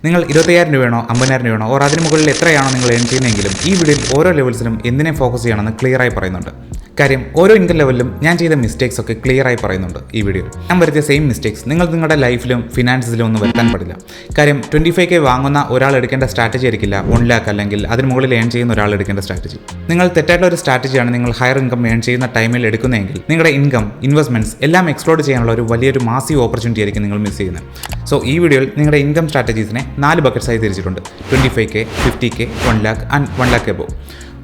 നിങ്ങൾ 25,000 രൂപയാണോ 50,000 രൂപയാണോ ഓർ അതിന് മുകളിൽ എത്രയാണോ നിങ്ങൾ ഏൺ ചെയ്യുന്നതെങ്കിലും ഈ വീഡിയോയിൽ ഓരോ ലെവൽസിലും എന്തിനെ ഫോക്കസ് ചെയ്യണമെന്ന് ക്ലിയറായി പറയുന്നുണ്ട്. കാര്യം ഓരോ ഇൻകം ലെവലിലും ഞാൻ ചെയ്ത മിസ്റ്റേക്സ് ഒക്കെ ക്ലിയറായി പറയുന്നുണ്ട് ഈ വീഡിയോയിൽ. ഞാൻ വരുത്തിയ സെയിം മിസ്റ്റേക്സ് നിങ്ങൾ നിങ്ങളുടെ ലൈഫിലും ഫിനാൻസിലും ഒന്നും വരുത്താൻ പാടില്ല. കാര്യം 25K വാങ്ങുന്ന ഒരാൾ എടുക്കേണ്ട സ്ട്രാറ്റജി ആയിരിക്കില്ല 1 lakh അല്ലെങ്കിൽ അതിന് മുകളിൽ ഏൺ ചെയ്യുന്ന ഒരാൾ എടുക്കേണ്ട സ്ട്രാറ്റജി. നിങ്ങൾ തെറ്റായിട്ടുള്ള ഒരു സ്ട്രാറ്റജിയാണ് നിങ്ങൾ ഹയർ ഇൻകം ഏൺ ചെയ്യുന്ന ടൈമിൽ എടുക്കുന്നതെങ്കിൽ നിങ്ങളുടെ ഇൻകം ഇൻവെസ്റ്റ്മെന്റ്സ് എല്ലാം എക്സ്പ്ലോർ ചെയ്യാനുള്ള ഒരു വലിയൊരു മാസീവ് ഓപ്പർച്യൂണിറ്റി ആയിരിക്കും നിങ്ങൾ മിസ് ചെയ്യുന്നത്. സോ ഈ വീഡിയോയിൽ നിങ്ങളുടെ ഇൻകം സ്ട്രാറ്റജീസിനെ 4 ബക്കറ്റ്സായി തിരിച്ചിട്ടുണ്ട്. 25K, 50K, 1 lakh and 1 lakh above.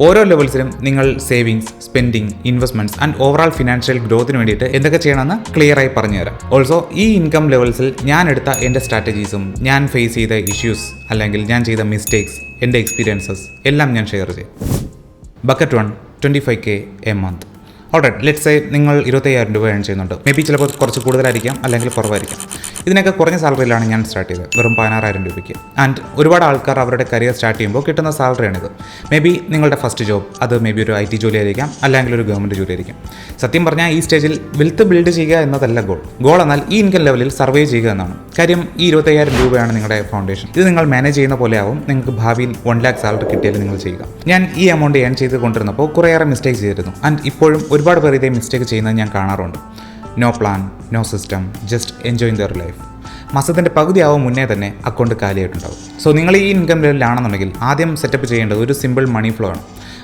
ഓരോ ലെവൽസിലും നിങ്ങൾ savings, spending, investments and overall financial ഗ്രോത്തിന് വേണ്ടിയിട്ട് എന്തൊക്കെ ചെയ്യണമെന്ന് ക്ലിയറായി പറഞ്ഞുതരാം. ഓൾസോ ഈ ഇൻകം ലെവൽസിൽ ഞാൻ എടുത്ത എൻ്റെ സ്ട്രാറ്റജീസും ഞാൻ ഫേസ് ചെയ്ത ഇഷ്യൂസ് അല്ലെങ്കിൽ ഞാൻ ചെയ്ത മിസ്റ്റേക്സ്, എൻ്റെ എക്സ്പീരിയൻസസ് എല്ലാം ഞാൻ ഷെയർ ചെയ്യും. Bucket 1, 25K a month. Alright, let's say നിങ്ങൾ 25,000 രൂപ ഏൺ ചെയ്യുന്നുണ്ട്. മേ ബി ചിലപ്പോൾ കുറച്ച് കൂടുതലായിരിക്കാം അല്ലെങ്കിൽ കുറവായിരിക്കാം. ഇതിനൊക്കെ കുറഞ്ഞ സാലറിയിലാണ് ഞാൻ സ്റ്റാർട്ട് ചെയ്തത്, വെറും 16,000 രൂപയ്ക്ക്. ആൻഡ് ഒരുപാട് ആൾക്കാർ അവരുടെ കരിയർ സ്റ്റാർട്ട് ചെയ്യുമ്പോൾ കിട്ടുന്ന സാലറിയാണിത്. മേ ബി നിങ്ങളുടെ ഫസ്റ്റ് ജോബ് അത് മേ ബി ഒരു IT ജോലി ആയിരിക്കാം, അല്ലെങ്കിൽ ഒരു ഗവൺമെൻറ് ജോലി ആയിരിക്കും. സത്യം പറഞ്ഞാൽ ഈ സ്റ്റേജിൽ വെൽത്ത് ബിൽഡ് ചെയ്യുക എന്നതല്ല ഗോൾ എന്നാൽ ഈ ഇൻകം ലെവലിൽ സർവൈവ് ചെയ്യുക എന്നാണ്. കാര്യം ഈ 25,000 രൂപയാണ് നിങ്ങളുടെ ഫൗണ്ടേഷൻ. ഇത് നിങ്ങൾ മാനേജ് ചെയ്യുന്ന പോലെ ആവും നിങ്ങൾക്ക് ഭാവിയിൽ 1 lakh സാലറി കിട്ടിയാൽ നിങ്ങൾ ചെയ്യുക. ഞാൻ ഈ എമൗണ്ട് ഏൺ ചെയ്ത് കൊണ്ടിരുന്നപ്പോൾ കുറേയേറെ മിസ്റ്റേക്ക് ചെയ്തിരുന്നു. ആൻഡ് ഇപ്പോഴും ഒരുപാട് പേർ ഇതേ മിസ്റ്റേക്ക് ചെയ്യുന്നത് ഞാൻ കാണാറുണ്ട്. No plan, no system, just enjoying the life. മാസത്തിൻ്റെ പകുതിയാവും മുന്നേ തന്നെ അക്കൗണ്ട് കാലിയായിട്ടുണ്ടാവും. സോ നിങ്ങൾ ഈ ഇൻകം ലെവലിലാണെന്നുണ്ടെങ്കിൽ ആദ്യം സെറ്റപ്പ് ചെയ്യേണ്ടത് ഒരു സിമ്പിൾ മണി ഫ്ലോ ആണ്.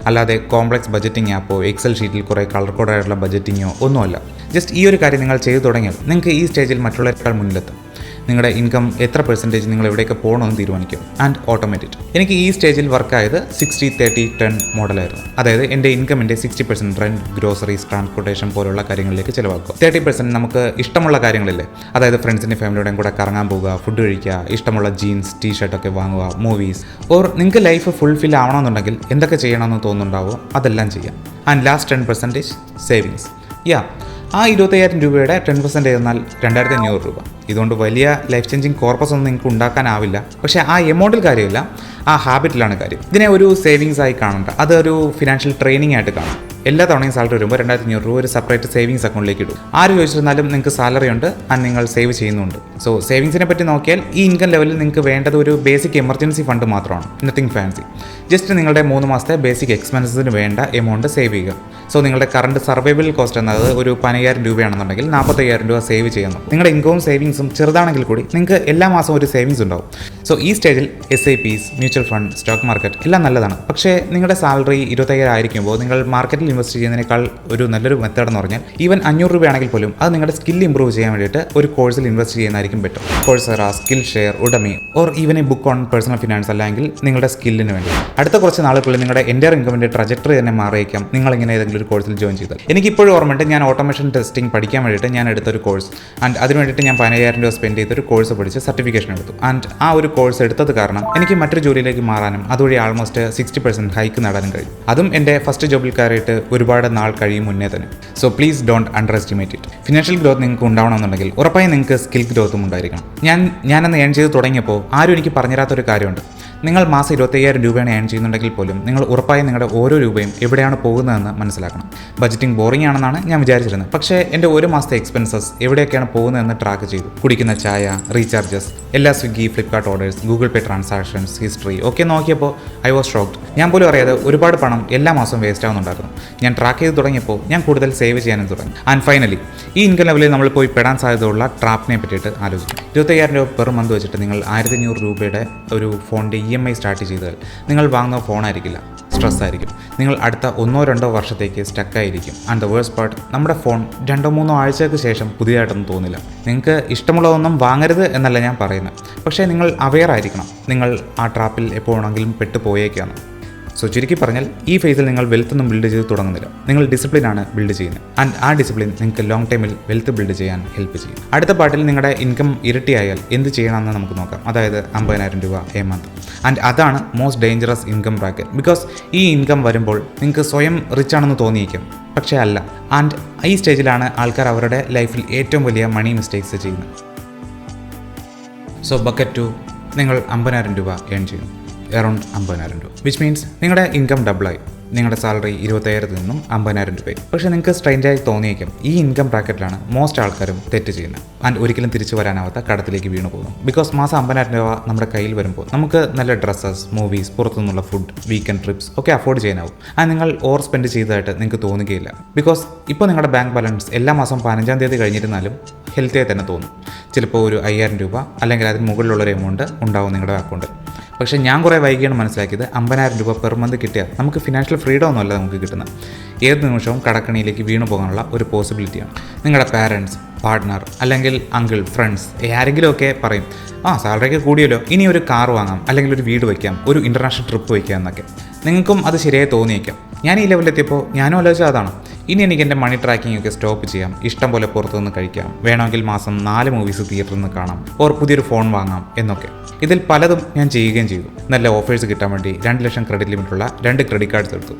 അല്ലാതെ കോംപ്ലക്സ് ബഡ്ജറ്റിംഗ് ആപ്പോ എക്സൽ ഷീറ്റിൽ കുറേ കളർ കോഡായിട്ടുള്ള ബഡ്ജറ്റിങ്ങോ ഒന്നുമല്ല. ജസ്റ്റ് ഈ ഒരു കാര്യം നിങ്ങൾ ചെയ്തു തുടങ്ങിയാൽ നിങ്ങൾക്ക് ഈ സ്റ്റേജിൽ മറ്റുള്ളവരെക്കാൾ മുന്നിലെത്തും. നിങ്ങളുടെ ഇൻകം എത്ര പെർസെൻറ്റേജ് നിങ്ങൾ എവിടെയൊക്കെ പോകണമെന്ന് തീരുമാനിക്കും. And automated. എനിക്ക് ഈ സ്റ്റേജിൽ വർക്കായത് 60-30-10 മോഡലായിരുന്നു. അതായത് എൻ്റെ ഇൻകമിൻ്റെ 60% റെൻറ്റ്, ഗ്രോസറീസ്, ട്രാൻസ്പോർട്ടേഷൻ പോലുള്ള കാര്യങ്ങളിലേക്ക് ചിലവാക്കുക. 30% നമുക്ക് ഇഷ്ടമുള്ള കാര്യങ്ങളില്ലേ, അതായത് ഫ്രണ്ട്സിൻ്റെ ഫാമിലിയുടെയും കൂടെ കറങ്ങാൻ പോവുക, ഫുഡ് കഴിക്കുക, ഇഷ്ടമുള്ള ജീൻസ്, ടീഷർട്ടൊക്കെ വാങ്ങുക, മൂവീസ്. ഓർ നിങ്ങൾക്ക് ലൈഫ് ഫുൾഫിൽ ആവണമെന്നുണ്ടെങ്കിൽ എന്തൊക്കെ ചെയ്യണമെന്ന് തോന്നുന്നുണ്ടാവോ അതെല്ലാം ചെയ്യാം. And last 10% savings. ആ 25,000 രൂപയുടെ 10% എന്നാൽ 2,500 രൂപ. ഇതുകൊണ്ട് വലിയ ലൈഫ് ചേഞ്ചിങ് കോർപ്പസ് ഒന്നും നിങ്ങൾക്ക് ഉണ്ടാക്കാനാവില്ല. പക്ഷേ ആ എമൗണ്ടിൽ കാര്യമില്ല, ആ ഹാബിറ്റിലാണ് കാര്യം. ഇതിനെ ഒരു സേവിങ്സ് ആയി കാണണ്ട, അതൊരു ഫിനാൻഷ്യൽ ട്രെയിനിങ് ആയിട്ട് കാണാം. എല്ലാ തവണയും സാലറി വരുമ്പോൾ 2,500 രൂപ ഒരു സെപ്പറേറ്റ് സേവിങ്സ് അക്കൗണ്ടിലേക്ക് ഇടും. ആര് ചോദിച്ചിരുന്നാലും നിങ്ങൾക്ക് സാലറി ഉണ്ട് ആൻഡ് നിങ്ങൾ സേവ് ചെയ്യുന്നുണ്ട്. സോ സേവിങ്സിനെ പറ്റി നോക്കിയാൽ ഈ ഇൻകം ലെവലിൽ നിങ്ങൾക്ക് വേണ്ടത് ഒരു ബേസിക് എമർജൻസി ഫണ്ട് മാത്രമാണ്, നത്തിങ് ഫാൻസി. ജസ്റ്റ് നിങ്ങളുടെ 3 മാസത്തെ ബേസിക് എക്സ്പെൻസസിന് വേണ്ട എമൗണ്ട് സേവ് ചെയ്യുക. സോ നിങ്ങളുടെ കറണ്ട് സർവൈവൽ കോസ്റ്റ് എന്നത് ഒരു 15,000 രൂപയാണെന്നുണ്ടെങ്കിൽ 45,000 രൂപ സേവ് ചെയ്യുന്നു. നിങ്ങളുടെ ഇൻകവും സേവിങ്സും ചെറുതാണെങ്കിൽ കൂടി നിങ്ങൾക്ക് എല്ലാ മാസവും ഒരു സേവിങ്സ് ഉണ്ടാവും. സോ ഈ സ്റ്റേജിൽ SIPs, mutual fund, stock market എല്ലാം നല്ലതാണ്. പക്ഷേ നിങ്ങളുടെ സാലറി 25,000 ആയിരിക്കുമ്പോൾ നിങ്ങൾ മാർക്കറ്റിൽ ഇൻവെസ്റ്റ് ചെയ്യുന്നതിനേക്കാൾ ഒരു നല്ലൊരു മെത്തേഡ് എന്ന് പറഞ്ഞാൽ ഈവൻ 500 രൂപയാണെങ്കിൽ പോലും അത് നിങ്ങളുടെ സ്കിൽ ഇംപ്രൂവ് ചെയ്യാൻ വേണ്ടിയിട്ട് ഒരു കോഴ്സിൽ ഇൻവെസ്റ്റ് ചെയ്യുന്നതായിരിക്കും better. Coursera, Skillshare, Udemy or even a book on personal finance അല്ലെങ്കിൽ നിങ്ങളുടെ സ്കില്ലിന് വേണ്ടി. അടുത്ത കുറച്ച് നാളുകളിൽ നിങ്ങളുടെ എൻ്റയർ ഇൻകമിൻ്റെ ട്രജക്ടറി തന്നെ മാറിയേക്കാം നിങ്ങൾ ഇങ്ങനെ ഏതെങ്കിലും ഒരു കോഴ്സിൽ ജോയിൻ ചെയ്താൽ. എനിക്കിപ്പോഴും ഓർമ്മയുണ്ട്, ഞാൻ ഓട്ടോമേഷൻ ടെസ്റ്റിംഗ് പഠിക്കാൻ വേണ്ടിയിട്ട് ഞാൻ എടുത്തൊരു കോഴ്സ്. ആൻഡ് അതിന് വേണ്ടിയിട്ട് ഞാൻ 15,000 രൂപ സ്പെൻഡ് ചെയ്തൊരു കോഴ്സ് പഠിച്ച് സർട്ടിഫിക്കേഷൻ എടുത്തു. ആൻഡ് ആ ഒരു കോഴ്സ് എടുത്തത് കാരണം എനിക്ക് മറ്റൊരു ജോലിയിലേക്ക് മാറാനും അതുവഴി ആൾമോസ്റ്റ് 60% ഹൈക്ക് നേടാനും കഴിയും. അതും എൻ്റെ ഫസ്റ്റ് ജോബിൽ കയറിയിട്ട് ഒരുപാട് നാൾ കഴിയും മുന്നേ തന്നെ. So please don't under estimate it. Financial growth നിങ്ങൾക്ക് ഉണ്ടാവണമെന്നുണ്ടെങ്കിൽ ഉറപ്പായും നിങ്ങൾക്ക് സ്കിൽ ഗ്രോത്തും ഉണ്ടായിരിക്കണം. ഞാനന്ന് ഏൺ ചെയ്ത് തുടങ്ങിയപ്പോൾ ആരും എനിക്ക് പറഞ്ഞുതരാത്തൊരു കാര്യമുണ്ട്. നിങ്ങൾ മാസം 25,000 രൂപയാണ് ഏൺ ചെയ്യുന്നുണ്ടെങ്കിൽ പോലും നിങ്ങൾ ഉറപ്പായും നിങ്ങളുടെ ഓരോ രൂപയും എവിടെയാണ് പോകുന്നതെന്ന് മനസ്സിലാക്കണം. ബഡ്ജറ്റിംഗ് ബോറിംഗ് ആണെന്നാണ് ഞാൻ വിചാരിച്ചിരുന്നത്. പക്ഷേ എൻ്റെ ഒരു മാസത്തെ എക്സ്പെൻസസ് എവിടെയൊക്കെയാണ് പോകുന്നതെന്ന് ട്രാക്ക് ചെയ്തു. കുടിക്കുന്ന ചായ, റീചാർജസ്, എല്ലാ സ്വിഗ്ഗി, ഫ്ലിപ്കാർട്ട് ഓർഡേഴ്സ്, ഗൂഗിൾ പേ ട്രാൻസാക്ഷൻസ്, ഹിസ്റ്ററി ഒക്കെ നോക്കിയപ്പോൾ ഐ വാസ് ഷോക്ക്ഡ്. ഞാൻ പോലും അറിയാതെ ഒരുപാട് പണം എല്ലാ മാസവും വേസ്റ്റ് ആവുന്നുണ്ടായിരുന്നു. ഞാൻ ട്രാക്ക് ചെയ്ത് തുടങ്ങിയപ്പോൾ ഞാൻ കൂടുതൽ സേവ് ചെയ്യാനും തുടങ്ങി. ആൻഡ് ഫൈനലി ഈ ഇൻകം ലെവലിൽ നമ്മൾ പോയി പെടാൻ സാധ്യതയുള്ള ട്രാപ്പിനെ പറ്റിയിട്ട് ആലോചിക്കും. 25,000 രൂപ പെർ മന്ത് വെച്ചിട്ട് നിങ്ങൾ 1,500 രൂപയുടെ ഒരു ഫോണിൻ്റെ EMI സ്റ്റാർട്ട് ചെയ്താൽ നിങ്ങൾ വാങ്ങുന്ന ഫോണായിരിക്കില്ല, സ്ട്രെസ് ആയിരിക്കും. നിങ്ങൾ അടുത്ത 1-2 വർഷത്തേക്ക് സ്റ്റക്കായിരിക്കും. ആൻഡ് ദ വേഴ്സ്റ്റ് പാർട്ട്, നമ്മുടെ ഫോൺ 2-3 ആഴ്ചയ്ക്ക് ശേഷം പുതിയതായിട്ടൊന്നും തോന്നില്ല. നിങ്ങൾക്ക് ഇഷ്ടമുള്ളതൊന്നും വാങ്ങരുത് എന്നല്ല ഞാൻ പറയുന്നത്, പക്ഷേ നിങ്ങൾ അവെയർ ആയിരിക്കണം, നിങ്ങൾ ആ ട്രാപ്പിൽ എപ്പോഴാണെങ്കിലും പെട്ടുപോയേക്കാണ്. സോ ചുരുക്കി പറഞ്ഞാൽ ഈ ഫേസിൽ നിങ്ങൾ വെൽത്തൊന്നും ബിൽഡ് ചെയ്ത് തുടങ്ങുന്നില്ല, നിങ്ങൾ ഡിസിപ്ലിനാണ് ബിൽഡ് ചെയ്യുന്നത്. ആൻഡ് ആ ഡിസിപ്ലിൻ നിങ്ങൾക്ക് ലോങ് ടൈമിൽ വെൽത്ത് ബിൽഡ് ചെയ്യാൻ ഹെൽപ്പ് ചെയ്യും. അടുത്ത പാർട്ടിൽ നിങ്ങളുടെ ഇൻകം ഇരട്ടിയായാൽ എന്ത് ചെയ്യണമെന്ന് നമുക്ക് നോക്കാം. അതായത് 50,000 രൂപ എ മന്ത്. ആൻഡ് അതാണ് most dangerous income bracket. Because ഈ ഇൻകം വരുമ്പോൾ നിങ്ങൾക്ക് സ്വയം റിച്ച് ആണെന്ന് തോന്നിയിരിക്കും, പക്ഷേ അല്ല. ആൻഡ് ഈ സ്റ്റേജിലാണ് ആൾക്കാർ അവരുടെ ലൈഫിൽ ഏറ്റവും വലിയ മണി മിസ്റ്റേക്സ് ചെയ്യുന്നത്. സോ ബക്കറ്റ് 2, നിങ്ങൾ 50,000 രൂപ ഏൺ ചെയ്യുന്നു, അറൗണ്ട് 50,000 രൂപ, വിച്ച് മീൻസ് നിങ്ങളുടെ ഇൻകം ഡബിളായി. നിങ്ങളുടെ സാലറി 25,000 നിന്നും 50,000 രൂപ. പക്ഷേ നിങ്ങൾക്ക് സ്ട്രെയിഞ്ചായി തോന്നിയേക്കും ഈ ഇൻകം ബ്രാക്കറ്റിലാണ് മോസ്റ്റ് ആൾക്കാരും തെറ്റ് ചെയ്യുന്നത് ആൻഡ് ഒരിക്കലും തിരിച്ചു വരാനാവാത്ത കടത്തിലേക്ക് വീണു പോകുന്നു. ബിക്കോസ് മാസം 50,000 രൂപ നമ്മുടെ കയ്യിൽ വരുമ്പോൾ നമുക്ക് നല്ല ഡ്രസ്സസ്, മൂവീസ്, പുറത്തുനിന്നുള്ള ഫുഡ്, വീക്കെൻഡ് ട്രിപ്സ് ഒക്കെ അഫോർഡ് ചെയ്യാനാവും. ആൻഡ് നിങ്ങൾ ഓവർ സ്പെൻഡ് ചെയ്തതായിട്ട് നിങ്ങൾക്ക് തോന്നുകയില്ല. ബിക്കോസ് ഇപ്പോൾ നിങ്ങളുടെ ബാങ്ക് ബാലൻസ് എല്ലാ മാസം 15-ാം തീയതി കഴിഞ്ഞിരുന്നാലും ഹെൽത്തിയായി തന്നെ തോന്നും. ചിലപ്പോൾ ഒരു 5,000 രൂപ അല്ലെങ്കിൽ അതിന് മുകളിലുള്ളൊരു എമൗണ്ട് ഉണ്ടാവും നിങ്ങളുടെ അക്കൗണ്ടിൽ. പക്ഷേ ഞാൻ കുറേ വൈകിയാണ് മനസ്സിലാക്കിയത് 50,000 രൂപ പെർ മന്ത് കിട്ടിയാൽ നമുക്ക് ഫിനാൻഷ്യൽ ഫ്രീഡം ഒന്നുമല്ല നമുക്ക് കിട്ടുന്നത്. ഏത് നിമിഷവും കടക്കണിയിലേക്ക് വീണു പോകാനുള്ള ഒരു പോസിബിലിറ്റിയാണ്. നിങ്ങളുടെ പാരൻസ്, പാർട്ട്ണർ അല്ലെങ്കിൽ അങ്കിൾ, ഫ്രണ്ട്സ് ആരെങ്കിലുമൊക്കെ പറയും, സാലറിയൊക്കെ കൂടിയല്ലോ, ഇനി ഒരു കാർ വാങ്ങാം, അല്ലെങ്കിൽ ഒരു വീട് വയ്ക്കാം, ഒരു ഇൻ്റർനാഷണൽ ട്രിപ്പ് വയ്ക്കാം എന്നൊക്കെ. നിങ്ങൾക്കും അത് ശരിയായി തോന്നിയേക്കാം. ഞാൻ ഈ ലെവലിലെത്തിയപ്പോൾ ഞാനും ആലോചിച്ചത് അതാണ്. ഇനി എനിക്ക് എൻ്റെ മണി ട്രാക്കിംഗ് ഒക്കെ സ്റ്റോപ്പ് ചെയ്യാം, ഇഷ്ടം പോലെ പുറത്തുനിന്ന് കഴിക്കാം, വേണമെങ്കിൽ മാസം 4 മൂവീസ് തിയേറ്ററിൽ നിന്ന് കാണാം, ഓർ പുതിയൊരു ഫോൺ വാങ്ങാം എന്നൊക്കെ. ഇതിൽ പലതും ഞാൻ ചെയ്യുകയും ചെയ്തു. നല്ല ഓഫേഴ്സ് കിട്ടാൻ വേണ്ടി 2 ലക്ഷം ക്രെഡിറ്റ് ലിമിറ്റുള്ള 2 ക്രെഡിറ്റ് കാർഡ്സ് എടുത്തു.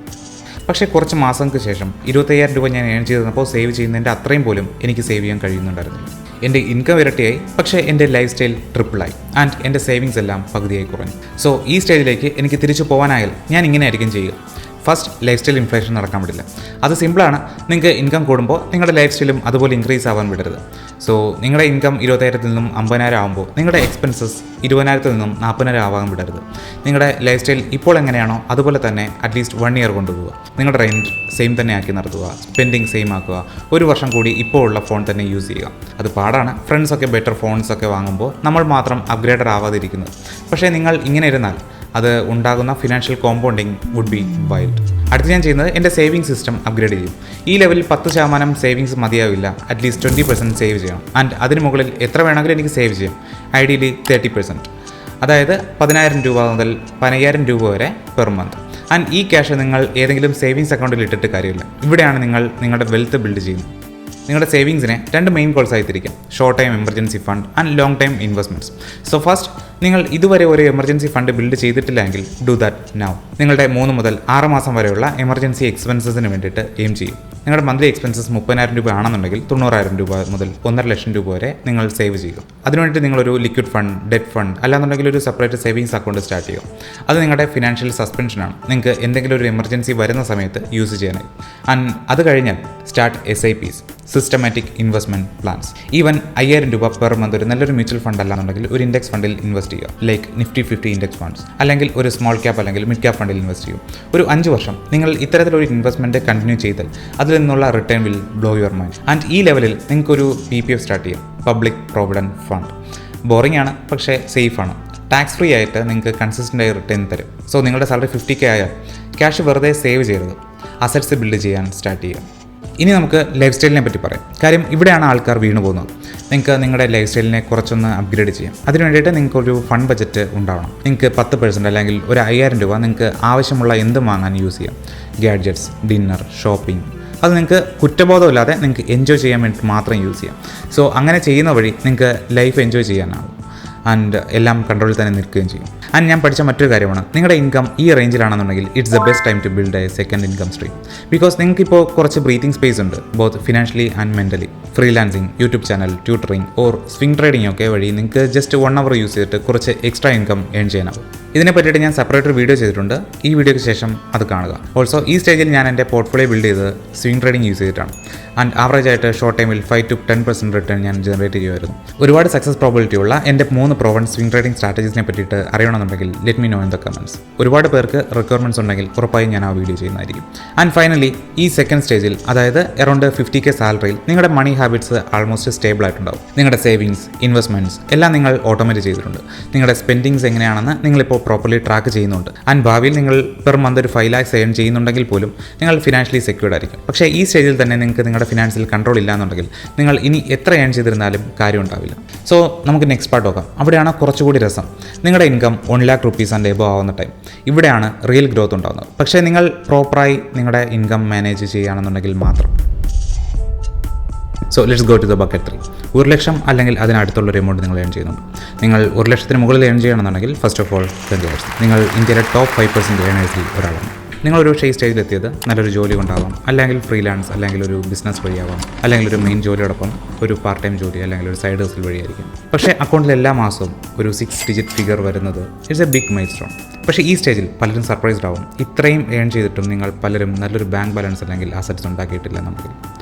പക്ഷേ കുറച്ച് മാസങ്ങൾക്ക് ശേഷം 25,000 രൂപ ഞാൻ ഏൺ ചെയ്തപ്പോൾ സേവ് ചെയ്യുന്നതിൻ്റെ അത്രയും പോലും എനിക്ക് സേവ് ചെയ്യാൻ കഴിയുന്നുണ്ടായിരുന്നു. എൻ്റെ ഇൻകം ഇരട്ടിയായി, പക്ഷേ എൻ്റെ ലൈഫ് സ്റ്റൈൽ ട്രിപ്പിളായി ആൻഡ് എൻ്റെ സേവിങ്സ് എല്ലാം പകുതിയായി കുറഞ്ഞു. സോ ഈ സ്റ്റേജിലേക്ക് എനിക്ക് തിരിച്ചു പോകാനായാൽ ഞാൻ ഇങ്ങനെ ആയിരിക്കും ചെയ്യുക. ഫസ്റ്റ്, ലൈഫ് സ്റ്റൈൽ ഇൻഫ്ലേഷൻ നടക്കാൻ വിടില്ല. അത് സിമ്പിളാണ്. നിങ്ങൾക്ക് ഇൻകം കൂടുമ്പോൾ നിങ്ങളുടെ ലൈഫ് സ്റ്റൈലും അതുപോലെ ഇൻക്രീസ് ആവാൻ വിടരുത്. സോ നിങ്ങളുടെ ഇൻകം 25,000 നിന്നും 50,000 ആകുമ്പോൾ നിങ്ങളുടെ എക്സ്പെൻസസ് 20,000 നിന്നും 40,000 ആവാൻ വിടരുത്. നിങ്ങളുടെ ലൈഫ് സ്റ്റൈൽ ഇപ്പോൾ എങ്ങനെയാണോ അതുപോലെ തന്നെ അറ്റ്ലീസ്റ്റ് 1 ഇയർ കൊണ്ടുപോകുക. നിങ്ങളുടെ റെൻറ്റ് സെയിം തന്നെ ആക്കി നടത്തുക, സ്പെൻഡിങ് സെയിം ആക്കുക. 1 വർഷം കൂടി ഇപ്പോൾ ഉള്ള ഫോൺ തന്നെ യൂസ് ചെയ്യുക. അത് പാടാണ്. ഫ്രണ്ട്സൊക്കെ ബെറ്റർ ഫോൺസൊക്കെ വാങ്ങുമ്പോൾ നമ്മൾ മാത്രം അപ്ഗ്രേഡഡ് ആവാതിരിക്കുന്നത്. പക്ഷേ നിങ്ങൾ ഇങ്ങനെ ഇരുന്നാൽ അത് ഉണ്ടാകുന്ന financial compounding would be wild. അടുത്ത് ഞാൻ ചെയ്യുന്നത് എൻ്റെ സേവിങ് സിസ്റ്റം അപ്ഗ്രേഡ് ചെയ്യും. ഈ ലെവലിൽ 10% സേവിങ്സ് മതിയാവില്ല. അറ്റ്ലീസ്റ്റ് 20% സേവ് ചെയ്യണം. ആൻഡ് അതിന് മുകളിൽ എത്ര വേണമെങ്കിലും എനിക്ക് സേവ് ചെയ്യാം. ഐഡിയലി 30%. അതായത് 10,000 രൂപ മുതൽ 15,000 രൂപ വരെ പെർ മന്ത്. ആൻഡ് ഈ ക്യാഷ് നിങ്ങൾ ഏതെങ്കിലും സേവിങ്സ് അക്കൗണ്ടിൽ ഇട്ടിട്ട് കാര്യമില്ല. ഇവിടെയാണ് നിങ്ങൾ നിങ്ങളുടെ വെൽത്ത് ബിൽഡ് ചെയ്യുന്നത്. നിങ്ങളുടെ സേവിങ്സിനെ 2 മെയിൻ ഗോൾസായി തിരിക്കാം: short time emergency fund and long time investments. So first, നിങ്ങൾ ഇതുവരെ ഒരു എമർജൻസി ഫണ്ട് ബിൽഡ് ചെയ്തിട്ടില്ലെങ്കിൽ ഡു ദാറ്റ് നൗ. നിങ്ങളുടെ 3 മുതൽ 6 മാസം വരെയുള്ള എമർജൻസി എക്സ്പെൻസസിന് വേണ്ടിയിട്ട് എയിം ചെയ്യും. നിങ്ങളുടെ മന്ത്ലി എക്സ്പെൻസസ് 30,000 രൂപ ആണെന്നുണ്ടെങ്കിൽ 90,000 രൂപ മുതൽ 1.5 ലക്ഷം രൂപ വരെ നിങ്ങൾ സേവ് ചെയ്യുക. അതിനുവേണ്ടി നിങ്ങളൊരു ലിക്വിഡ് ഫണ്ട്, ഡെറ്റ് ഫണ്ട്, അല്ലാന്നുണ്ടെങ്കിൽ ഒരു സെപ്പറേറ്റ് സേവിങ്സ് അക്കൗണ്ട് സ്റ്റാർട്ട് ചെയ്യുക. അത് നിങ്ങളുടെ ഫിനാൻഷ്യൽ സസ്പെൻഷനാണ്. നിങ്ങൾക്ക് എന്തെങ്കിലും ഒരു എമർജൻസി വരുന്ന സമയത്ത് യൂസ് ചെയ്യാനായി. ആൻഡ് അത് കഴിഞ്ഞാൽ start SIPs, systematic investment plans. Even 5,000 രൂപ പെർ മന്ത് ഒരു നല്ലൊരു മ്യൂച്വൽ ഫണ്ട് അല്ലാന്നുണ്ടെങ്കിൽ ഒരു ഇൻഡെക്സ് ഫണ്ടിൽ ഇൻവെസ്റ്റ് ചെയ്യുക. ലൈക്ക് Nifty 50 ഇൻഡെക്സ് ഫണ്ട്സ്, അല്ലെങ്കിൽ ഒരു സ്മോൾ ക്യാപ്പ് അല്ലെങ്കിൽ മിഡ് ക്യാപ്പ് ഫണ്ടിൽ ഇൻവെസ്റ്റ് ചെയ്യും. ഒരു 5 വർഷം നിങ്ങൾ ഇത്തരത്തിലൊരു ഇൻവെസ്റ്റ്മെൻറ്റ് കണ്ടിന്യൂ ചെയ്താൽ അതിൽ നിന്നുള്ള return will blow your mind. And ഈ ലെവലിൽ നിങ്ങൾക്കൊരു PPF സ്റ്റാർട്ട് ചെയ്യാം, പബ്ലിക് പ്രൊവിഡൻറ്റ് ഫണ്ട്. ബോറിംഗ് ആണ്, പക്ഷേ സേഫ് ആണ്. ടാക്സ് ഫ്രീ ആയിട്ട് നിങ്ങൾക്ക് കൺസിസ്റ്റൻ്റായി റിട്ടേൺ തരും. സോ നിങ്ങളുടെ സാലറി 50K ആയാൽ ക്യാഷ് വെറുതെ സേവ് ചെയ്യരുത്, അസറ്റ്സ് ബിൽഡ് ചെയ്യാൻ സ്റ്റാർട്ട് ചെയ്യുക. ഇനി നമുക്ക് ലൈഫ് സ്റ്റൈലിനെ പറ്റി പറയാം. കാര്യം ഇവിടെയാണ് ആൾക്കാർ വീണു പോകുന്നത്. നിങ്ങൾക്ക് നിങ്ങളുടെ ലൈഫ് സ്റ്റൈലിനെ കുറച്ചൊന്ന് അപ്ഗ്രേഡ് ചെയ്യാം. അതിന് വേണ്ടിയിട്ട് നിങ്ങൾക്കൊരു ഫണ്ട് ബജറ്റ് ഉണ്ടാവണം. നിങ്ങൾക്ക് 10% അല്ലെങ്കിൽ ഒരു 5,000 രൂപ നിങ്ങൾക്ക് ആവശ്യമുള്ള എന്തും വാങ്ങാൻ യൂസ് ചെയ്യാം. Gadgets, dinner, shopping. അത് നിങ്ങൾക്ക് കുറ്റബോധമില്ലാതെ നിങ്ങൾക്ക് എൻജോയ് ചെയ്യാൻ വേണ്ടി മാത്രം യൂസ് ചെയ്യാം. സോ അങ്ങനെ ചെയ്യുന്ന വഴി നിങ്ങൾക്ക് ലൈഫ് എൻജോയ് ചെയ്യാനാവും ആൻഡ് എല്ലാം കൺട്രോളിൽ തന്നെ നിൽക്കുകയും ചെയ്യും. ആൻഡ് ഞാൻ പഠിച്ച മറ്റൊരു കാര്യമാണ്, നിങ്ങളുടെ ഇൻകം ഈ റേഞ്ചിലാണെന്നുണ്ടെങ്കിൽ it's the best time to build a second income stream. Because നിങ്ങൾക്കിപ്പോൾ കുറച്ച് ബ്രീത്തിങ് സ്പേസ് ഉണ്ട്, both financially and mentally. Freelancing, YouTube channel, tutoring or swing trading ഒക്കെ വഴി നിങ്ങൾക്ക് ജസ്റ്റ് 1 hour യൂസ് ചെയ്തിട്ട് കുറച്ച് എക്സ്ട്രാ ഇൻകം ഏൺ ചെയ്യാനാവും. ഇതിനെ പറ്റിയിട്ട് ഞാൻ സെപ്പറേറ്റ് ഒരു വീഡിയോ ചെയ്തിട്ടുണ്ട്. ഈ വീഡിയോയ്ക്ക് ശേഷം അത് കാണുക. ഓൾസോ ഈ സ്റ്റേജിൽ ഞാൻ എൻ്റെ പോർട്ട്ഫോളിയോ ബിൽഡ് ചെയ്തത് സ്വിംഗ് ട്രേഡിംഗ് യൂസ് ചെയ്തിട്ടാണ്. ആൻഡ് ആവറേജ് ആയിട്ട് ഷോർട്ട് ടൈമിൽ 5 to 10% റിട്ടേൺ ഞാൻ ജനറേറ്റ് ചെയ്യുമായിരുന്നു. ഒരുപാട് സക്സസ് പ്രോബിലിറ്റി ഉള്ള എൻ്റെ 3 പ്രോവൺ സ്വിംഗ് ട്രേഡിംഗ് സ്ട്രാറ്റജീസിനെ പറ്റിയിട്ട് അറിയണമെന്നുണ്ടെങ്കിൽ let me know in the comments. ഒരുപാട് പേർക്ക് റിക്വയർമെൻറ്റ്സ് ഉണ്ടെങ്കിൽ ഉറപ്പായും ഞാൻ ആ വീഡിയോ ചെയ്യുന്നതായിരിക്കും. ആൻഡ് ഫൈനലി, ഈ സെക്കൻഡ് സ്റ്റേജിൽ, അതായത് അറൗണ്ട് 50K സാലറിയിൽ നിങ്ങളുടെ മണി ഹാബിറ്റ്സ് ആൾമോസ്റ്റ് സ്റ്റേബിൾ ആയിട്ടുണ്ടാവും. നിങ്ങളുടെ സേവിങ്സ്, ഇൻവെസ്റ്റ്മെൻറ്റ്സ് എല്ലാം നിങ്ങൾ ഓട്ടോമേറ്റ് ചെയ്തിട്ടുണ്ട്. നിങ്ങളുടെ സ്പെൻഡിങ്സ് എങ്ങനെയാണെന്ന് നിങ്ങളിപ്പോൾ പ്രോപ്പർലി ട്രാക്ക് ചെയ്യുന്നുണ്ട്. ആൻഡ് ഭാവിയിൽ നിങ്ങൾ പെർ മന്ത് ഒരു 5 lakhs ഏൺ ചെയ്യുന്നുണ്ടെങ്കിൽ പോലും നിങ്ങൾ ഫിനാൻഷ്യലി സെക്യൂർഡ് ആയിരിക്കും. പക്ഷേ ഈ സ്റ്റേജിൽ തന്നെ നിങ്ങൾക്ക് നിങ്ങളുടെ ഫിനാൻസിൽ കൺട്രോൾ ഇല്ലാന്നുണ്ടെങ്കിൽ നിങ്ങൾ ഇനി എത്ര ഏൺ ചെയ്തിരുന്നാലും കാര്യം ഉണ്ടാവില്ല. സോ നമുക്ക് നെക്സ്റ്റ് പാർട്ട് നോക്കാം. അവിടെയാണ് കുറച്ചുകൂടി രസം. നിങ്ങളുടെ income 1 lakh rupees and above ആവുന്ന ടൈം. ഇവിടെയാണ് റിയൽ ഗ്രോത്ത് ഉണ്ടാകുന്നത്. പക്ഷേ നിങ്ങൾ പ്രോപ്പറായി നിങ്ങളുടെ ഇൻകം മാനേജ് ചെയ്യുകയാണെന്നുണ്ടെങ്കിൽ മാത്രം. So let's go to the bucket 3. 1 ലക്ഷം അല്ലെങ്കിൽ അതിനടുത്തുള്ളൊരു എമൗണ്ട് നിങ്ങൾ ഏൺ ചെയ്യുന്നുണ്ട്. നിങ്ങൾ 1 ലക്ഷത്തിന് മുകളിൽ ഏൺ ചെയ്യണമെന്നുണ്ടെങ്കിൽ ഫസ്റ്റ് ഓഫ് ഓൾ കൺഗ്രാറ്റ്സ്, നിങ്ങൾ ഇന്ത്യയിലെ ടോപ്പ് 5% ഏണേഴ്സിൽ ഒരാളാണ്. നിങ്ങളൊരു സ്റ്റേജിലെത്തിയത് നല്ലൊരു ജോലി കൊണ്ടാവാം, അല്ലെങ്കിൽ ഫ്രീലാൻസ്, അല്ലെങ്കിൽ ഒരു ബിസിനസ് വഴിയാവാം, അല്ലെങ്കിൽ ഒരു മെയിൻ ജോലിയോടൊപ്പം ഒരു പാർട്ട് ടൈം ജോലി, അല്ലെങ്കിൽ ഒരു സൈഡ് ഹസിൽ വഴിയായിരിക്കും. പക്ഷേ അക്കൗണ്ടിൽ എല്ലാ മാസവും ഒരു 6 digit ഫിഗർ വരുന്നത് ഇറ്റ്സ് എ ബിഗ് മൈൽസ്റ്റോൺ. പക്ഷേ ഈ സ്റ്റേജിൽ പലരും സർപ്രൈസ്ഡ് ആവും. ഇത്രയും ഏൺ ചെയ്തിട്ടും നിങ്ങൾ പലരും നല്ലൊരു ബാങ്ക് ബാലൻസ് അല്ലെങ്കിൽ അസറ്റ്സ് ഉണ്ടാക്കിയിട്ടില്ല നമുക്ക്.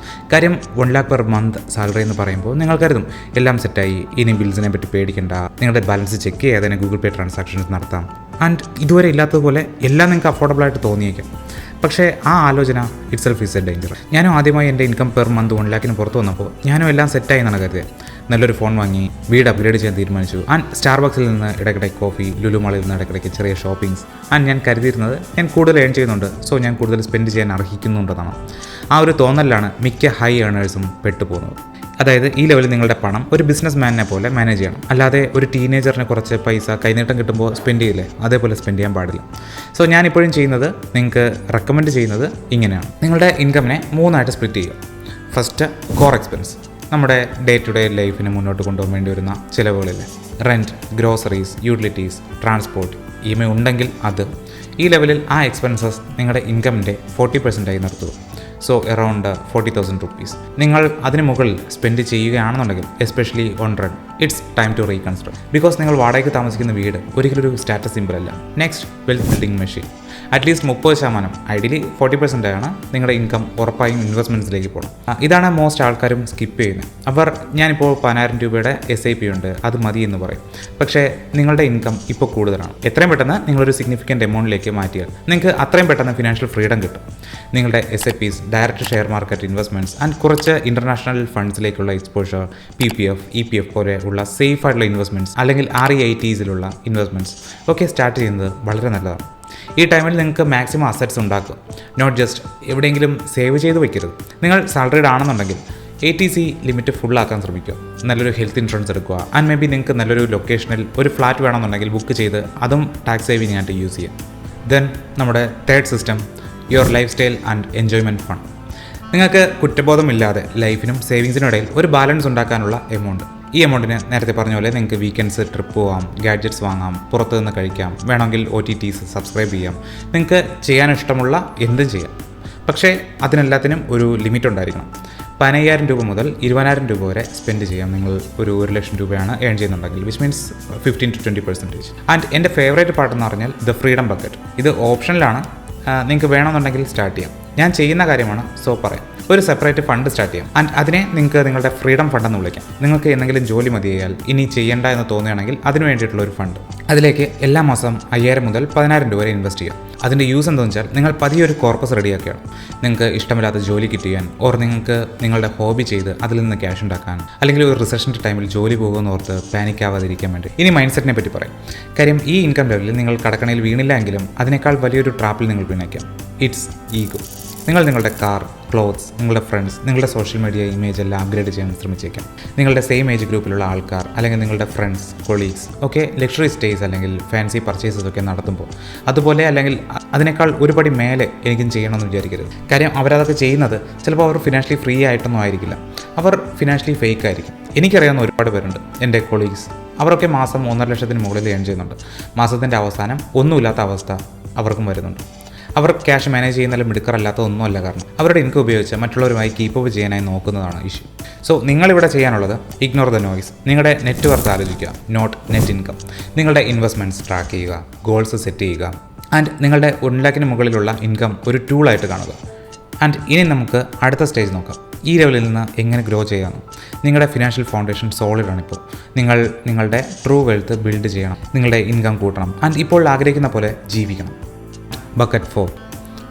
കാര്യം 1 lakh per month സാലറി എന്ന് പറയുമ്പോൾ നിങ്ങൾ കരുതും എല്ലാം സെറ്റായി, ഇനി ബിൽസിനെ പറ്റി പേടിക്കേണ്ട, നിങ്ങളുടെ ബാലൻസ് ചെക്ക് ചെയ്യാതെ തന്നെ ഗൂഗിൾ പേ ട്രാൻസാക്ഷൻസ് നടത്താം, ആൻഡ് ഇതുവരെ ഇല്ലാത്തതുപോലെ എല്ലാം നിങ്ങൾക്ക് അഫോർഡബിൾ ആയിട്ട് തോന്നിയേക്കാം. പക്ഷേ ആ ആലോചന it self is A danger. ഞാനും ആദ്യമായി എൻ്റെ ഇൻകം പെർ മന്ത് 1 lakhന് പുറത്ത് വന്നപ്പോൾ ഞാനും എല്ലാം സെറ്റായി എന്നാണ് കരുതിയത്. നല്ലൊരു ഫോൺ വാങ്ങി, വീട് അപ്ഗ്രേഡ് ചെയ്യാൻ തീരുമാനിച്ചു, ആൻഡ് സ്റ്റാർബക്സിൽ നിന്ന് ഇടയ്ക്കിടയ്ക്ക് കോഫി, ലുലു മാളിൽ നിന്ന് ഇടയ്ക്കിടയ്ക്ക് ചെറിയ ഷോപ്പിംഗ്സ്, ആൻഡ് ഞാൻ കരുതിയിരുന്നത് ഞാൻ കൂടുതൽ ഏൺ ചെയ്യുന്നുണ്ട്, സോ ഞാൻ കൂടുതൽ സ്പെൻഡ് ചെയ്യാൻ അർഹിക്കുന്നുണ്ടെന്നാണ്. ആ ഒരു തോന്നലിലാണ് മിക്ക ഹൈ ഏണേഴ്സും പെട്ടുപോകുന്നത്. അതായത് ഈ ലെവലിൽ നിങ്ങളുടെ പണം ഒരു ബിസിനസ് മാനിനെ പോലെ മാനേജ് ചെയ്യണം. അല്ലാതെ ഒരു ടീനേജറിന് കുറച്ച് പൈസ കൈനീട്ടം കിട്ടുമ്പോൾ സ്പെൻഡ് ചെയ്യില്ലേ, അതേപോലെ സ്പെൻഡ് ചെയ്യാൻ പാടില്ല. സോ ഞാനിപ്പോഴും ചെയ്യുന്നത്, നിങ്ങൾക്ക് റെക്കമെൻഡ് ചെയ്യുന്നത് ഇങ്ങനെയാണ്. നിങ്ങളുടെ ഇൻകമിനെ 3ആയിട്ട് സ്പ്ലിറ്റ് ചെയ്യുക. ഫസ്റ്റ്, കോർ എക്സ്പെൻസ്, നമ്മുടെ ഡേ ടു ഡേ ലൈഫിന് മുന്നോട്ട് കൊണ്ടുപോകാൻ വേണ്ടി വരുന്ന ചിലവുകളില്ലേ, rent, groceries, utilities, transport, EMI ഉണ്ടെങ്കിൽ അത്. ഈ ലെവലിൽ ആ എക്സ്പെൻസസ് നിങ്ങളുടെ ഇൻകമിൻ്റെ 40% നിർത്തുക. So around 40,000 rupees. നിങ്ങൾ അതിന് മുകളിൽ സ്പെൻഡ് ചെയ്യുകയാണെന്നുണ്ടെങ്കിൽ, especially on rent, it's time to reconstruct. Because നിങ്ങൾ വാടകയ്ക്ക് താമസിക്കുന്ന വീട് ഒരിക്കലും ഒരു സ്റ്റാറ്റസ് സിമ്പിൾ അല്ല. Next, wealth building machine. At least 30%, ideally 40% ആണ് നിങ്ങളുടെ ഇൻകം ഉറപ്പായും ഇൻവെസ്റ്റ്മെൻറ്റ്സിലേക്ക് പോകണം. ഇതാണ് മോസ്റ്റ് ആൾക്കാരും സ്കിപ്പ് ചെയ്യുന്നത്. അവർ ഞാനിപ്പോൾ 10,000 രൂപയുടെ SIP ഉണ്ട്, അത് മതി എന്ന് പറയും. പക്ഷേ നിങ്ങളുടെ ഇൻകം ഇപ്പോൾ കൂടുതലാണ്. എത്രയും പെട്ടെന്ന് നിങ്ങളൊരു സിഗ്നിഫിക്കൻറ്റ് എമൗണ്ടിലേക്ക് മാറ്റിയാൽ നിങ്ങൾക്ക് അത്രയും പെട്ടെന്ന് ഫിനാൻഷ്യൽ ഫ്രീഡം കിട്ടും. നിങ്ങളുടെ SIPs, direct share market investments, and കുറച്ച് ഇൻ്റർനാഷണൽ ഫണ്ട്സിലേക്കുള്ള എക്സ്പോഷർ, PPF, EPF പോലെ ഉള്ള സേഫ് ആയിട്ടുള്ള ഇൻവെസ്റ്റ്മെൻറ്റ്സ്, അല്ലെങ്കിൽ REITസിലുള്ള ഇൻവെസ്റ്റ്മെൻറ്റ്സ് ഒക്കെ സ്റ്റാർട്ട് ചെയ്യുന്നത് വളരെ നല്ലതാണ്. ഈ ടൈമിൽ നിങ്ങൾക്ക് മാക്സിമം അസറ്റ്സ് ഉണ്ടാക്കുക, നോട്ട് ജസ്റ്റ് എവിടെയെങ്കിലും സേവ് ചെയ്ത് വയ്ക്കരുത്. നിങ്ങൾ സാലറീഡ് ആണെന്നുണ്ടെങ്കിൽ 80C ലിമിറ്റ് ഫുള്ളാക്കാൻ ശ്രമിക്കുക. നല്ലൊരു ഹെൽത്ത് ഇൻഷുറൻസ് എടുക്കുക, ആൻഡ് മേ ബി നിങ്ങൾക്ക് നല്ലൊരു ലൊക്കേഷനിൽ ഒരു ഫ്ലാറ്റ് വേണമെന്നുണ്ടെങ്കിൽ ബുക്ക് ചെയ്ത് അതും ടാക്സ് സേവിങ് ആയിട്ട് യൂസ് ചെയ്യാം. ദെൻ നമ്മുടെ third system, your life style and enjoyment fund. നിങ്ങൾക്ക് കുറ്റബോധമില്ലാതെ ലൈഫിനും സേവിങ്സിനും ഇടയിൽ ഒരു ബാലൻസ് ഉണ്ടാക്കാനുള്ള എമൗണ്ട്. ഈ എമൗണ്ടിന് നേരത്തെ പറഞ്ഞ പോലെ നിങ്ങൾക്ക് വീക്കെൻഡ്സ് ട്രിപ്പ് പോകാം, ഗാഡ്ജറ്റ്സ് വാങ്ങാം, പുറത്തു നിന്ന് കഴിക്കാം, വേണമെങ്കിൽ OTTs സബ്സ്ക്രൈബ് ചെയ്യാം, നിങ്ങൾക്ക് ചെയ്യാൻ ഇഷ്ടമുള്ള എന്തും ചെയ്യാം. പക്ഷേ അതിനെല്ലാത്തിനും ഒരു ലിമിറ്റ് ഉണ്ടായിരിക്കണം. 15,000 രൂപ മുതൽ 20,000 രൂപ വരെ സ്പെൻഡ് ചെയ്യാം നിങ്ങൾ ഒരു 1,00,000 രൂപയാണ് ഏൺ ചെയ്യുന്നുണ്ടെങ്കിൽ, വിച്ച് മീൻസ് 15 to 20%. ആൻഡ് എൻ്റെ ഫേവറേറ്റ് പാർട്ടെന്ന് പറഞ്ഞാൽ ദ ഫ്രീഡം ബക്കറ്റ്. ഇത് ഓപ്ഷനിലാണ്, നിങ്ങൾക്ക് വേണമെന്നുണ്ടെങ്കിൽ സ്റ്റാർട്ട് ചെയ്യാം. ഞാൻ ചെയ്യുന്ന കാര്യമാണ്, സോ പറയാം. ഒരു സെപ്പറേറ്റ് ഫണ്ട് സ്റ്റാർട്ട് ചെയ്യാം, ആൻഡ് അതിനെ നിങ്ങൾക്ക് നിങ്ങളുടെ ഫ്രീഡം ഫണ്ട് എന്ന് വിളിക്കാം. നിങ്ങൾക്ക് എന്തെങ്കിലും ജോലി മതിയായാൽ ഇനി ചെയ്യേണ്ട എന്ന് തോന്നുകയാണെങ്കിൽ അതിന് വേണ്ടിയിട്ടുള്ള ഒരു ഫണ്ട്, അതിലേക്ക് എല്ലാ മാസം 5,000 മുതൽ 10,000 രൂപ വരെ ഇൻവെസ്റ്റ് ചെയ്യാം. അതിൻ്റെ യൂസ് എന്താണെന്ന് വെച്ചാൽ, നിങ്ങൾ പതിയെ ഒരു കോർപ്പസ് റെഡിയാക്കുകയാണ്. നിങ്ങൾക്ക് ഇഷ്ടമില്ലാത്ത ജോലി കിട്ടിയാൻ, ഓർ നിങ്ങൾക്ക് നിങ്ങളുടെ ഹോബി ചെയ്ത് അതിൽ നിന്ന് ക്യാഷ് ഉണ്ടാക്കാൻ, അല്ലെങ്കിൽ ഒരു റിസഷൻ്റെ ടൈമിൽ ജോലി പോകുമെന്ന് ഓർത്ത് പാനിക് ആവാതിരിക്കാൻ വേണ്ടി. ഇനി മൈൻഡ് സെറ്റിനെ പറ്റി പറയാം. കാര്യം ഈ ഇൻകം ലെവലിൽ നിങ്ങൾ കടക്കണയിൽ വീണില്ല എങ്കിലും അതിനേക്കാൾ വലിയൊരു ട്രാപ്പിൽ നിങ്ങൾ വീണേക്കാം. It's ego. നിങ്ങൾ നിങ്ങളുടെ കാർ, ക്ലോത്ത്സ്, നിങ്ങളുടെ ഫ്രണ്ട്സ്, നിങ്ങളുടെ സോഷ്യൽ മീഡിയ ഇമേജ് എല്ലാം അപ്ഗ്രേഡ് ചെയ്യാൻ ശ്രമിച്ചേക്കാം. നിങ്ങളുടെ സെയിം ഏജ് ഗ്രൂപ്പിലുള്ള ആൾക്കാർ, അല്ലെങ്കിൽ നിങ്ങളുടെ ഫ്രണ്ട്സ്, കൊളീഗ്സ് ഒക്കെ ലക്ഷറി സ്റ്റേസ് അല്ലെങ്കിൽ ഫാൻസി പർച്ചേസസ് ഒക്കെ നടത്തുമ്പോൾ അതുപോലെ അല്ലെങ്കിൽ അതിനേക്കാൾ ഒരുപടി മേലെ എനിക്കും ചെയ്യണമെന്ന് വിചാരിക്കരുത്. കാര്യം അവരതൊക്കെ ചെയ്യുന്നത് ചിലപ്പോൾ അവർ ഫിനാൻഷ്യലി ഫ്രീ ആയിട്ടൊന്നും ആയിരിക്കില്ല, അവർ ഫിനാൻഷ്യലി ഫേക്ക് ആയിരിക്കും. എനിക്കറിയാവുന്ന ഒരുപാട് പേരുണ്ട്, എൻ്റെ കൊളീഗ്സ്. അവരൊക്കെ മാസം 1.5 ലക്ഷത്തിന് മുകളിൽ ഏൺ ചെയ്യുന്നുണ്ട്. മാസത്തിൻ്റെ അവസാനം ഒന്നുമില്ലാത്ത അവസ്ഥ അവർക്കും വരുന്നുണ്ട്. അവർ ക്യാഷ് മാനേജ് ചെയ്യുന്നതിൽ മിടുക്കറല്ലാത്ത ഒന്നുമല്ല, കാരണം അവരുടെ ഇൻകം ഉപയോഗിച്ച് മറ്റുള്ളവരുമായി കീപ്പപ്പ് ചെയ്യാനായി നോക്കുന്നതാണ് ഇഷ്യൂ. സോ നിങ്ങളിവിടെ ചെയ്യാനുള്ളത്, ഇഗ്നോർ ദ നോയ്സ്. നിങ്ങളുടെ നെറ്റ് വർത്ത് ആലോചിക്കുക, നോട്ട് നെറ്റ് ഇൻകം. നിങ്ങളുടെ ഇൻവെസ്റ്റ്മെൻറ്റ്സ് ട്രാക്ക് ചെയ്യുക, ഗോൾസ് സെറ്റ് ചെയ്യുക, ആൻഡ് നിങ്ങളുടെ 1 lakhന് മുകളിലുള്ള ഇൻകം ഒരു ടൂളായിട്ട് കാണുക. ആൻഡ് ഇനി നമുക്ക് അടുത്ത സ്റ്റേജ് നോക്കാം. ഈ ലെവലിൽ നിന്ന് എങ്ങനെ ഗ്രോ ചെയ്യാമെന്ന്. നിങ്ങളുടെ ഫിനാൻഷ്യൽ ഫൗണ്ടേഷൻ സോളിഡാണ്. ഇപ്പോൾ നിങ്ങൾ നിങ്ങളുടെ ട്രൂ വെൽത്ത് ബിൽഡ് ചെയ്യണം, നിങ്ങളുടെ ഇൻകം കൂട്ടണം, ആൻഡ് ഇപ്പോൾ ആഗ്രഹിക്കുന്ന പോലെ ജീവിക്കണം. ബക്കറ്റ് 4.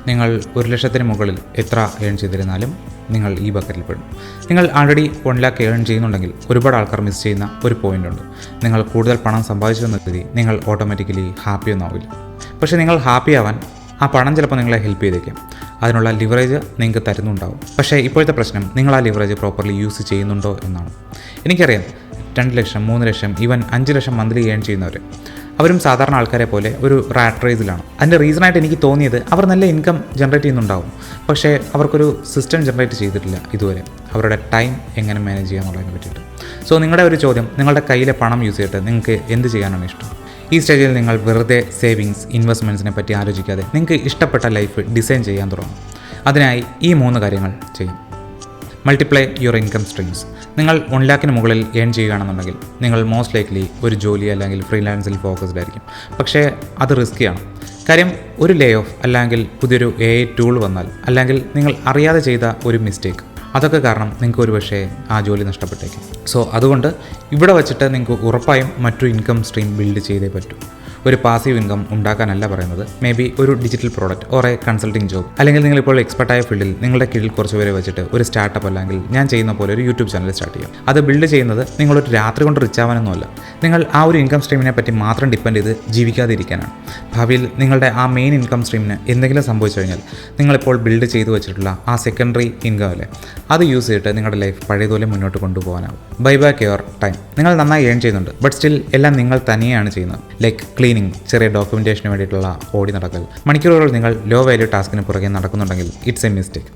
നിങ്ങൾ 1,00,000 മുകളിൽ എത്ര ഏൺ ചെയ്തിരുന്നാലും നിങ്ങൾ ഈ ബക്കറ്റിൽ പെടും. നിങ്ങൾ ആൾറെഡി 1 lakh ഏൺ ചെയ്യുന്നുണ്ടെങ്കിൽ ഒരുപാട് ആൾക്കാർ മിസ് ചെയ്യുന്ന ഒരു പോയിൻ്റ് ഉണ്ട്. നിങ്ങൾ കൂടുതൽ പണം സമ്പാദിച്ചതെന്ന് കരുതി നിങ്ങൾ ഓട്ടോമാറ്റിക്കലി ഹാപ്പി ഒന്നും ആവില്ല. പക്ഷേ നിങ്ങൾ ഹാപ്പി ആവാൻ ആ പണം ചിലപ്പോൾ നിങ്ങളെ ഹെൽപ്പ് ചെയ്തേക്കാം. അതിനുള്ള ലിവറേജ് നിങ്ങൾക്ക് തരുന്നുണ്ടാവും. പക്ഷേ ഇപ്പോഴത്തെ പ്രശ്നം, നിങ്ങൾ ആ ലിവറേജ് പ്രോപ്പർലി യൂസ് ചെയ്യുന്നുണ്ടോ എന്നാണ്. എനിക്കറിയാം 2 ലക്ഷം, 3 ലക്ഷം, ഈവൻ 5 ലക്ഷം മന്ത്ലി ഏൺ ചെയ്യുന്നവർ, അവരും സാധാരണ ആൾക്കാരെ പോലെ ഒരു റാറ്റ് റേസിലാണ്. അതിൻ്റെ റീസണായിട്ട് എനിക്ക് തോന്നിയത്, അവർ നല്ല ഇൻകം ജനറേറ്റ് ചെയ്യുന്നുണ്ടാവും, പക്ഷേ അവർക്കൊരു സിസ്റ്റം ജനറേറ്റ് ചെയ്തിട്ടില്ല ഇതുവരെ അവരുടെ ടൈം എങ്ങനെ മാനേജ് ചെയ്യുക എന്നുള്ളതിനെ പറ്റിയിട്ട്. സോ നിങ്ങളുടെ ഒരു ചോദ്യം, നിങ്ങളുടെ കയ്യിലെ പണം യൂസ് ചെയ്തിട്ട് നിങ്ങൾക്ക് എന്ത് ചെയ്യാനാണ് ഇഷ്ടം? ഈ സ്റ്റേജിൽ നിങ്ങൾ വെറുതെ സേവിങ്സ്, ഇൻവെസ്റ്റ്മെൻറ്റ്സിനെ പറ്റി ആലോചിക്കാതെ നിങ്ങൾക്ക് ഇഷ്ടപ്പെട്ട ലൈഫ് ഡിസൈൻ ചെയ്യാൻ തുടങ്ങും. അതിനായി ഈ 3 കാര്യങ്ങൾ ചെയ്യും. Multiply your income streams. നിങ്ങൾ 1 ലാഖിന് മുകളിൽ ഏൺ ചെയ്യുകയാണെന്നുണ്ടെങ്കിൽ നിങ്ങൾ മോസ്റ്റ് ലൈക്ലി ഒരു ജോലി അല്ലെങ്കിൽ ഫ്രീലാൻസിൽ ഫോക്കസ്ഡ് ആയിരിക്കും. പക്ഷേ അത് റിസ്ക്കിയാണ്. കാര്യം ഒരു ലേ ഓഫ് അല്ലെങ്കിൽ പുതിയൊരു AI ടൂൾ വന്നാൽ അല്ലെങ്കിൽ നിങ്ങൾ അറിയാതെ ചെയ്ത ഒരു മിസ്റ്റേക്ക്, അതൊക്കെ കാരണം നിങ്ങൾക്ക് ഒരു പക്ഷേ ആ ജോലി നഷ്ടപ്പെട്ടേക്കും. സോ അതുകൊണ്ട് ഇവിടെ വച്ചിട്ട് നിങ്ങൾക്ക് ഉറപ്പായും മറ്റൊരു ഇൻകം സ്ട്രീം ബിൽഡ് ചെയ്തേ പറ്റൂ. ഒരു പാസീവ് ഇൻകം ഉണ്ടാക്കാനല്ല പറയുന്നത്. മേ ബി ഒരു digital product or A consulting job, അല്ലെങ്കിൽ നിങ്ങളിപ്പോൾ എക്സ്പെർട്ടായ ഫീൽഡിൽ നിങ്ങളുടെ കീഴിൽ കുറച്ച് പേരെ വെച്ചിട്ട് ഒരു സ്റ്റാർട്ടപ്പ് അല്ലെങ്കിൽ ഞാൻ ചെയ്യുന്ന പോലെ ഒരു യൂട്യൂബ് ചാനൽ സ്റ്റാർട്ട് ചെയ്യാം. അത് ബിൽഡ് ചെയ്യുന്നത് നിങ്ങളൊരു രാത്രി കൊണ്ട് റിച്ച് ആവാനൊന്നുമല്ല. നിങ്ങൾ ആ ഒരു ഇൻകം സ്ട്രീമിനെ പറ്റി മാത്രം ഡിപ്പെൻഡ് ചെയ്ത് ജീവിക്കാതിരിക്കാനാണ്. ഭാവിയിൽ നിങ്ങളുടെ ആ മെയിൻ ഇൻകം സ്ട്രീമിന് എന്തെങ്കിലും സംഭവിച്ചു കഴിഞ്ഞാൽ നിങ്ങളിപ്പോൾ ബിൽഡ് ചെയ്തു വെച്ചിട്ടുള്ള ആ സെക്കൻഡറി ഇൻകം അല്ലേ, അത് യൂസ് ചെയ്തിട്ട് നിങ്ങളുടെ ലൈഫ് പഴയതുപോലെ മുന്നോട്ട് കൊണ്ടുപോകാനാവും. Buy back your time. നിങ്ങൾ നന്നായി ഏൺ ചെയ്യുന്നുണ്ട്, ബട്ട് സ്റ്റിൽ എല്ലാം നിങ്ങൾ തനിയാണ് ചെയ്യുന്നത്. ലൈക്ക് ക്ലീനിങ്, ചെറിയ ഡോക്യുമെൻറ്റേഷന് വേണ്ടിയിട്ടുള്ള ഓടി നടക്കൽ, മണിക്കൂറുകൾ നിങ്ങൾ ലോ വാല്യൂ ടാസ്കിന് പുറകെ നടക്കുന്നുണ്ടെങ്കിൽ ഇറ്റ്സ് എ മിസ്റ്റേക്ക്.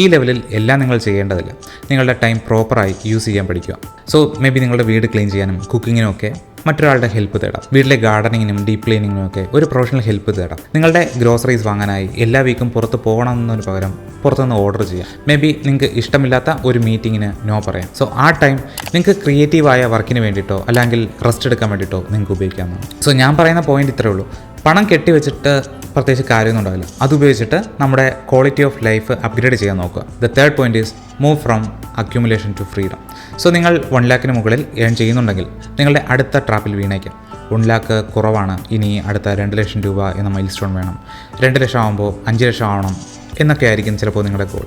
ഈ ലെവലിൽ എല്ലാം നിങ്ങൾ ചെയ്യേണ്ടതില്ല. നിങ്ങളുടെ ടൈം പ്രോപ്പറായി യൂസ് ചെയ്യാൻ പഠിക്കുക. സോ മേ ബി നിങ്ങളുടെ വീട് ക്ലീൻ ചെയ്യാനും കുക്കിങ്ങിനും ഒക്കെ മറ്റൊരാളുടെ ഹെൽപ്പ് തേടാം. വീട്ടിലെ ഗാർഡനിങ്ങിനും ഡീപ്പ് ക്ലീനിങ്ങിനും ഒക്കെ ഒരു പ്രൊഫഷണൽ ഹെൽപ്പ് തേടാം. നിങ്ങളുടെ ഗ്രോസറീസ് വാങ്ങാനായി എല്ലാ വീക്കും പുറത്ത് പോകണമെന്നതിന് പകരം പുറത്തുനിന്ന് ഓർഡർ ചെയ്യാം. മേ ബി നിങ്ങൾക്ക് ഇഷ്ടമില്ലാത്ത ഒരു മീറ്റിങ്ങിന് നോ പറയാം. സോ ആ ടൈം നിങ്ങൾക്ക് ക്രിയേറ്റീവായ വർക്കിന് വേണ്ടിയിട്ടോ അല്ലെങ്കിൽ റെസ്റ്റ് എടുക്കാൻ വേണ്ടിയിട്ടോ നിങ്ങൾക്ക് ഉപയോഗിക്കാവുന്നതാണ്. സോ ഞാൻ പറയുന്ന പോയിന്റ് ഇത്രയേ ഉള്ളൂ. പണം കെട്ടിവെച്ചിട്ട് പ്രത്യേകിച്ച് കാര്യമൊന്നും ഉണ്ടാവില്ല. അതുപയോഗിച്ചിട്ട് നമ്മുടെ ക്വാളിറ്റി ഓഫ് ലൈഫ് അപ്ഗ്രേഡ് ചെയ്യാൻ നോക്കുക. The third point is move from accumulation to freedom. So നിങ്ങൾ 1 ലാഖിന് മുകളിൽ ഏൺ ചെയ്യുന്നുണ്ടെങ്കിൽ നിങ്ങളുടെ അടുത്ത ട്രാപ്പിൽ വീണേക്കാം. 1 ലാഖ് കുറവാണ്, ഇനി അടുത്ത 2 ലക്ഷം രൂപ എന്ന മൈൽ സ്റ്റോൺ വേണം, 2 ലക്ഷം ആകുമ്പോൾ 5 ലക്ഷം ആവണം എന്നൊക്കെ ആയിരിക്കും ചിലപ്പോൾ നിങ്ങളുടെ ഗോൾ.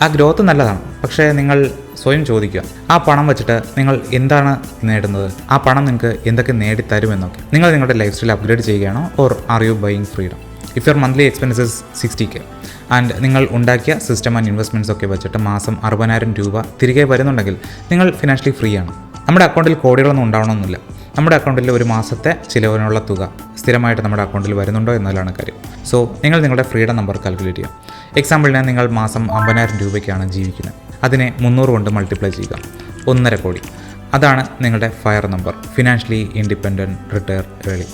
ആ ഗ്രോത്ത് നല്ലതാണ്, പക്ഷേ നിങ്ങൾ സ്വയം ചോദിക്കുക, ആ പണം വെച്ചിട്ട് നിങ്ങൾ എന്താണ് നേടുന്നത്? ആ പണം നിങ്ങൾക്ക് എന്തൊക്കെ നേടിത്തരുമെന്നൊക്കെ. നിങ്ങൾ നിങ്ങളുടെ ലൈഫ് സ്റ്റൈൽ അപ്ഗ്രേഡ് ചെയ്യുകയാണോ, or are you buying freedom? If your monthly expenses 60K and നിങ്ങൾ ഉണ്ടാക്കിയ സിസ്റ്റം ആൻഡ് ഇൻവെസ്റ്റ്മെൻറ്റ്സ് ഒക്കെ വെച്ചിട്ട് മാസം 60,000 രൂപ തിരികെ വരുന്നുണ്ടെങ്കിൽ നിങ്ങൾ ഫിനാൻഷ്യലി ഫ്രീ ആണ്. നമ്മുടെ അക്കൗണ്ടിൽ കോടികളൊന്നും ഉണ്ടാവണമെന്നില്ല. നമ്മുടെ അക്കൗണ്ടിൽ ഒരു മാസത്തെ ചിലവിനുള്ള തുക സ്ഥിരമായിട്ട് നമ്മുടെ അക്കൗണ്ടിൽ വരുന്നുണ്ടോ എന്നതിലാണ് കാര്യം. സോ നിങ്ങൾ നിങ്ങളുടെ ഫ്രീഡം നമ്പർ കാൽക്കുലേറ്റ് ചെയ്യാം. എക്സാമ്പിളിന് നിങ്ങൾ മാസം 50,000 രൂപയ്ക്കാണ് ജീവിക്കുന്നത്. അതിനെ 300 കൊണ്ട് മൾട്ടിപ്ലൈ ചെയ്യുക, 1.5 കോടി. അതാണ് നിങ്ങളുടെ fire number. Financially independent, retire early.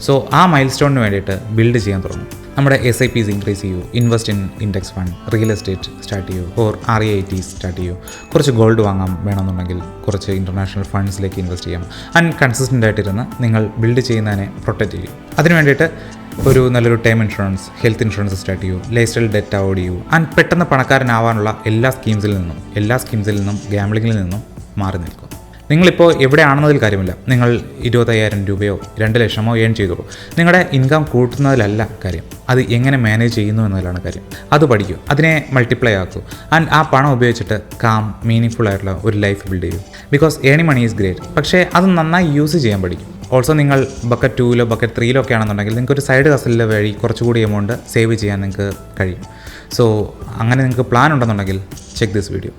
So ആ മൈൽ സ്റ്റോണിന് വേണ്ടിയിട്ട് ബിൽഡ് ചെയ്യാൻ തുടങ്ങും. നമ്മുടെ SIPs ഇൻക്രീസ് ചെയ്യൂ, invest in index fund, real estate start ചെയ്യൂ, ഓർ REITs സ്റ്റാർട്ട് ചെയ്യൂ. കുറച്ച് ഗോൾഡ് വാങ്ങാം വേണമെന്നുണ്ടെങ്കിൽ, കുറച്ച് ഇൻ്റർനാഷണൽ ഫണ്ട്സിലേക്ക് ഇൻവെസ്റ്റ് ചെയ്യാം. ആൻഡ് കൺസിസ്റ്റൻ്റ് ആയിട്ടിരുന്ന് നിങ്ങൾ ബിൽഡ് ചെയ്യുന്നതിനെ പ്രൊട്ടക്റ്റ് ചെയ്യും. അതിന് വേണ്ടിയിട്ട് ഒരു നല്ലൊരു term insurance, health insurance start ചെയ്യൂ, ലൈഫ് സ്റ്റൈൽ ഡെറ്റ് അവോയ്ഡ് ചെയ്യൂ. ആൻഡ് പെട്ടെന്ന് പണക്കാരനാവാനുള്ള എല്ലാ സ്കീംസിൽ നിന്നും ഗാംബ്ലിങ്ങിൽ നിന്നും മാറി നിൽക്കും. നിങ്ങളിപ്പോൾ എവിടെയാണെന്നതിൽ കാര്യമില്ല. നിങ്ങൾ 25,000 രൂപയോ 2 ലക്ഷമോ ഏൺ ചെയ്തോളൂ. നിങ്ങളുടെ ഇൻകം കൂട്ടുന്നതിലല്ല കാര്യം, അത് എങ്ങനെ മാനേജ് ചെയ്യുന്നു എന്നതിലാണ് കാര്യം. അത് പഠിക്കൂ, അതിനെ മൾട്ടിപ്ലൈ ആക്കൂ. ആൻഡ് ആ പണം ഉപയോഗിച്ചിട്ട് കാം, മീനിങ് ആയിട്ടുള്ള ഒരു ലൈഫ് ബിൽഡ് ചെയ്യൂ. Because earning money is great, പക്ഷേ അത് നന്നായി യൂസ് ചെയ്യാൻ പഠിക്കും. ഓൾസോ നിങ്ങൾ ബക്കറ്റ് 2-ലോ ബക്കറ്റ് 3-ലോ ഒക്കെ ആണെന്നുണ്ടെങ്കിൽ നിങ്ങൾക്ക് ഒരു സൈഡ് ഹസലിലെ വഴി കുറച്ചുകൂടി എമൗണ്ട് സേവ് ചെയ്യാൻ നിങ്ങൾക്ക് കഴിയും. സോ അങ്ങനെ നിങ്ങൾക്ക് പ്ലാൻ ഉണ്ടെന്നുണ്ടെങ്കിൽ ചെക്ക് ദിസ് വീഡിയോ.